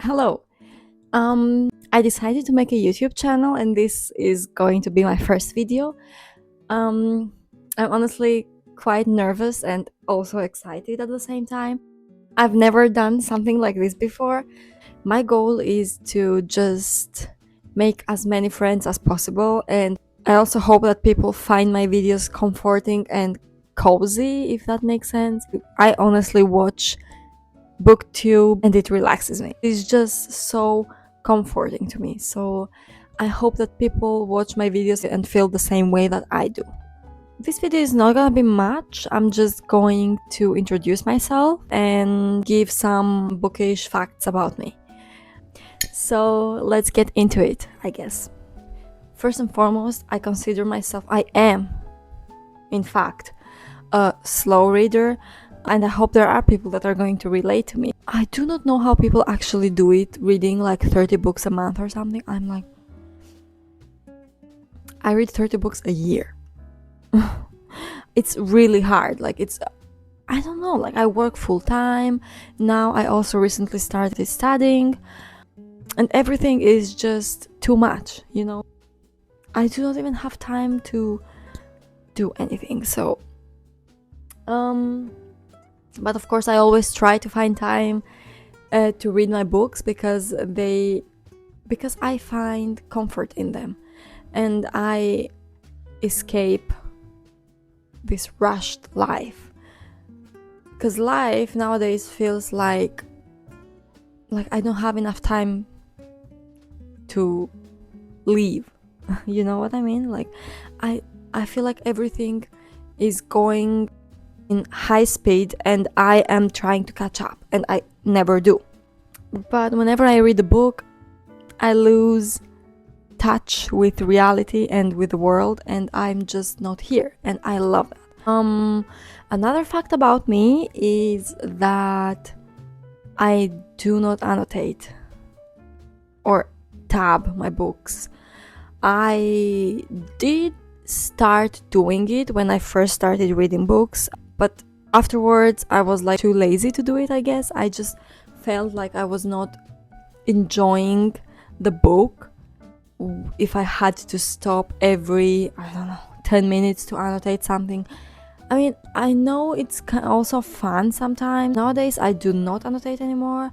Hello. I decided to make a YouTube channel and this is going to be my first video. Um, I'm honestly quite nervous and also excited at the same time. I've never done something like this before. My goal is to just make as many friends as possible, and I also hope that people find my videos comforting and cozy, if that makes sense. I honestly watch booktube and it relaxes me. It's just so comforting to me. So I hope that people watch my videos and feel the same way that I do. This video is not gonna be much. I'm just going to introduce myself and give some bookish facts about me. So let's get into it, I guess. First and foremost, I am, in fact, a slow reader, and I hope there are people that are going to relate to me. I do not know how people actually do it, reading like 30 books a month or something. I read 30 books a year. It's really hard. I don't know, I work full time. Now I also recently started studying, and everything is just too much, you know? I do not even have time to do anything. But of course, I always try to find time to read my books because I find comfort in them, and I escape this rushed life. Because life nowadays feels like I don't have enough time to leave. You know what I mean? I feel like everything is going in high speed and I am trying to catch up, and I never do. But whenever I read a book, I lose touch with reality and with the world, and I'm just not here, and I love that. Another fact about me is that I do not annotate or tab my books. I did start doing it when I first started reading books, but afterwards I was too lazy to do it, I guess. I just felt like I was not enjoying the book if I had to stop every, 10 minutes to annotate something. I mean, I know it's also fun sometimes. Nowadays I do not annotate anymore,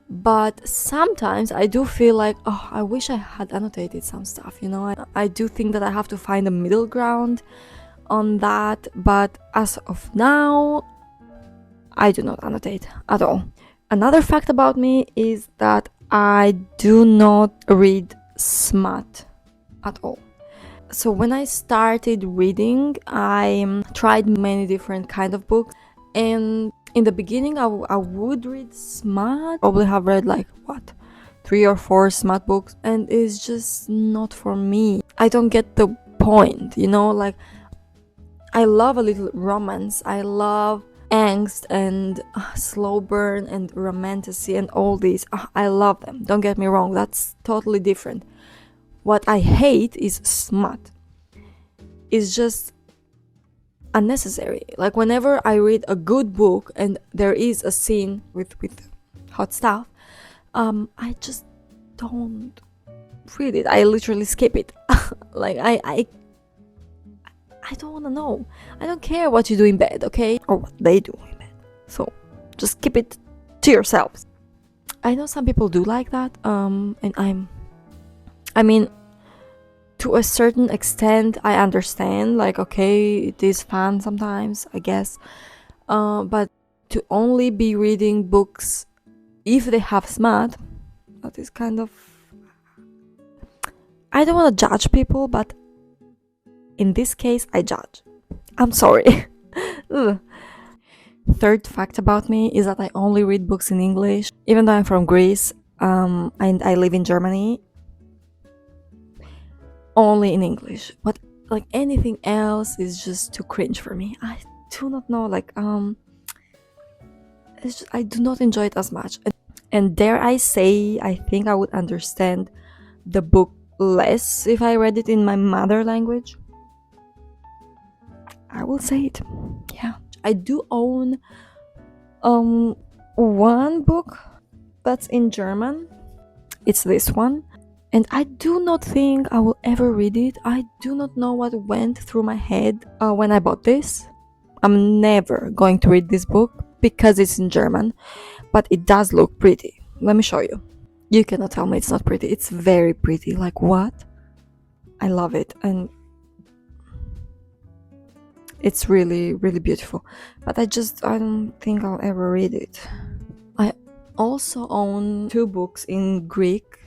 but sometimes I do feel like, oh, I wish I had annotated some stuff, you know? I do think that I have to find a middle ground on that, but as of now, I do not annotate at all. Another fact about me is that I do not read smut at all. So when I started reading, I tried many different kind of books, and in the beginning I would read smut. Probably have read 3 or 4 smut books, and it's just not for me. I don't get the point, you know? I love a little romance. I love angst and slow burn and romantasy and all these. I love them. Don't get me wrong, that's totally different. What I hate is smut. It's just unnecessary. Whenever I read a good book and there is a scene with hot stuff, I just don't read it. I literally skip it. I don't want to know. I don't care what you do in bed, okay? Or what they do in bed. So just keep it to yourselves. I know some people do like that, and I mean, to a certain extent, I understand. Okay, it is fun sometimes, I guess. But to only be reading books if they have smut, that is kind of... I don't want to judge people, but in this case, I judge. I'm sorry. Third fact about me is that I only read books in English, even though I'm from Greece, and I live in Germany. Only in English. But anything else is just too cringe for me. I do not know. It's just, I do not enjoy it as much. And dare I say, I think I would understand the book less if I read it in my mother language. I will say it. Yeah. I do own one book that's in German. It's this one. And I do not think I will ever read it. I do not know what went through my head when I bought this. I'm never going to read this book because it's in German, but it does look pretty. Let me show you. You cannot tell me it's not pretty. It's very pretty. Like, what? I love it. And it's really, really beautiful. But I don't think I'll ever read it. I also own 2 books in Greek: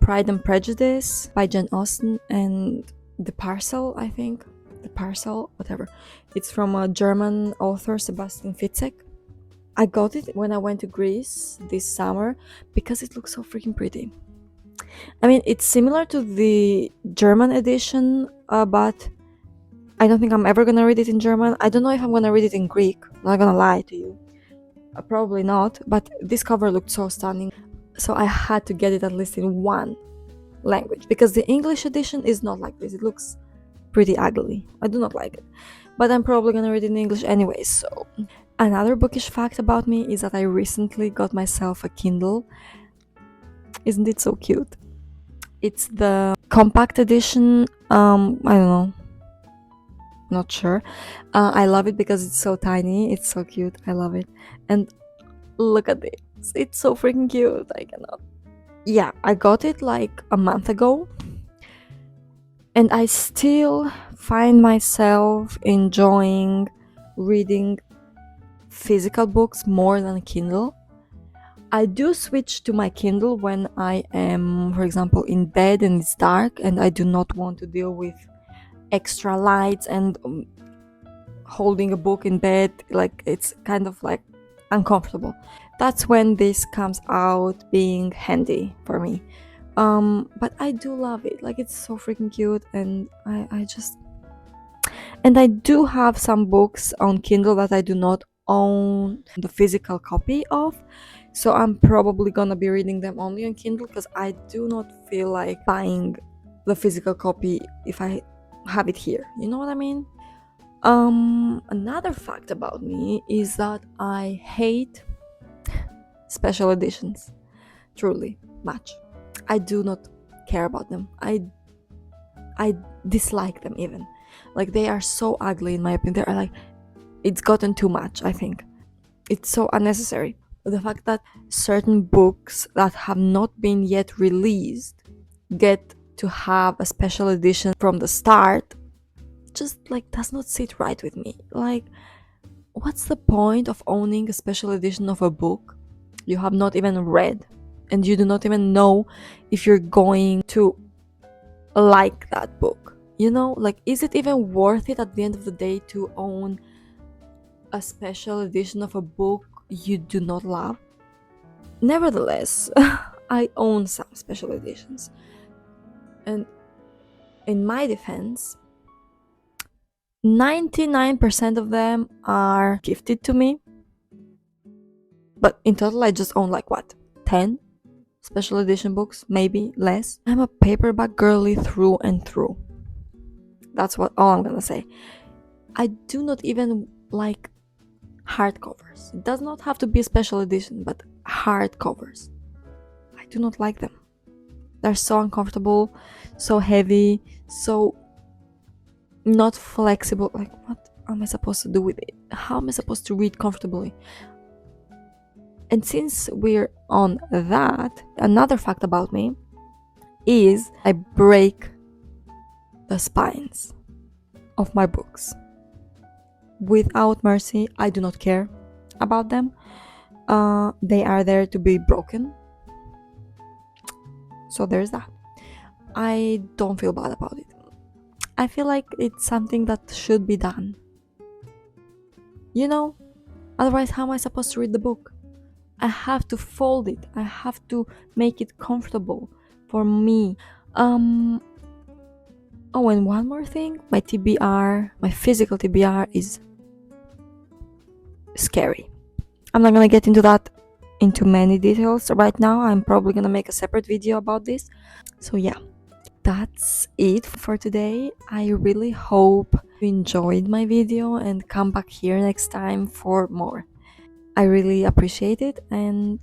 Pride and Prejudice by Jane Austen and The Parcel, I think. The Parcel, whatever. It's from a German author, Sebastian Fitzek. I got it when I went to Greece this summer because it looks so freaking pretty. I mean, it's similar to the German edition, but I don't think I'm ever gonna read it in German. I don't know if I'm gonna read it in Greek. I'm not gonna lie to you. Probably not, but this cover looked so stunning. So I had to get it at least in one language because the English edition is not like this. It looks pretty ugly. I do not like it. But I'm probably gonna read it in English anyway, so. Another bookish fact about me is that I recently got myself a Kindle. Isn't it so cute? It's the compact edition. I don't know. Not sure. I love it because it's so tiny. It's so cute. I love it. And look at this. It's so freaking cute. I cannot. Yeah, I got it like a month ago. And I still find myself enjoying reading physical books more than Kindle. I do switch to my Kindle when I am, for example, in bed and it's dark and I do not want to deal with extra lights and holding a book in bed. Like, it's kind of like uncomfortable. That's when this comes out being handy for me. But I do love it. Like, it's so freaking cute, and I just. And I do have some books on Kindle that I do not own the physical copy of, so I'm probably gonna be reading them only on Kindle because I do not feel like buying the physical copy if I have it here. You know what I mean? Another fact about me is that I hate special editions, truly much. I do not care about them. I dislike them even. Like, they are so ugly in my opinion. They're like, it's gotten too much, I think. It's so unnecessary. The fact that certain books that have not been yet released get to have a special edition from the start just like does not sit right with me. Like, what's the point of owning a special edition of a book you have not even read and you do not even know if you're going to like that book? You know, like, is it even worth it at the end of the day to own a special edition of a book you do not love? Nevertheless, I own some special editions, and in my defense, 99% of them are gifted to me, but in total I just own like 10 special edition books, maybe less. I'm a paperback girly through and through. That's all I'm gonna say. I do not even like hardcovers. It does not have to be a special edition, but hardcovers, I do not like them. They're so uncomfortable, so heavy, so not flexible. Like, what am I supposed to do with it? How am I supposed to read comfortably? And since we're on that, another fact about me is I break the spines of my books without mercy. I do not care about them. They are there to be broken. So there's that. I don't feel bad about it. I feel like it's something that should be done. You know? Otherwise, how am I supposed to read the book? I have to fold it. I have to make it comfortable for me. Oh, and one more thing. My TBR, my physical TBR is scary. I'm not gonna get into many details right now. I'm probably gonna make a separate video about this. So yeah, that's it for today. I really hope you enjoyed my video and come back here next time for more. I really appreciate it, and